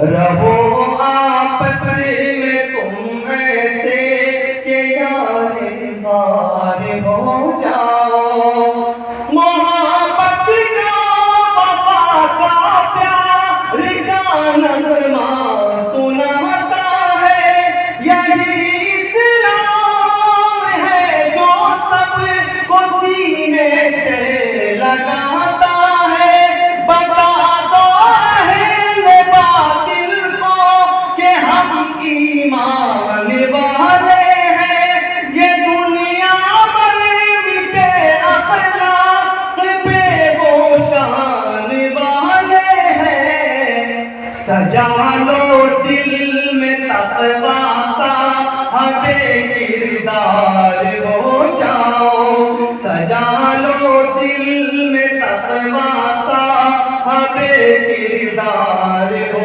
रहो आपस में तुम ऐसे कि यार इंसान हो जाओ। मोहब्बत का वफा का प्यार का नगमा सुनाता है, यही इस्लाम है जो सबको सीने से लगाता है। बता दो अहले बातिल को कि हम ईमान वाले हैं, ये दुनिया में मिटे अखलाक पे वो शान वाले हैं। सजा लो दिल में तक़वा सा, हमें किरदार हो जाओ। सजा लो दिल में तक़वा सा, हमें किरदार हो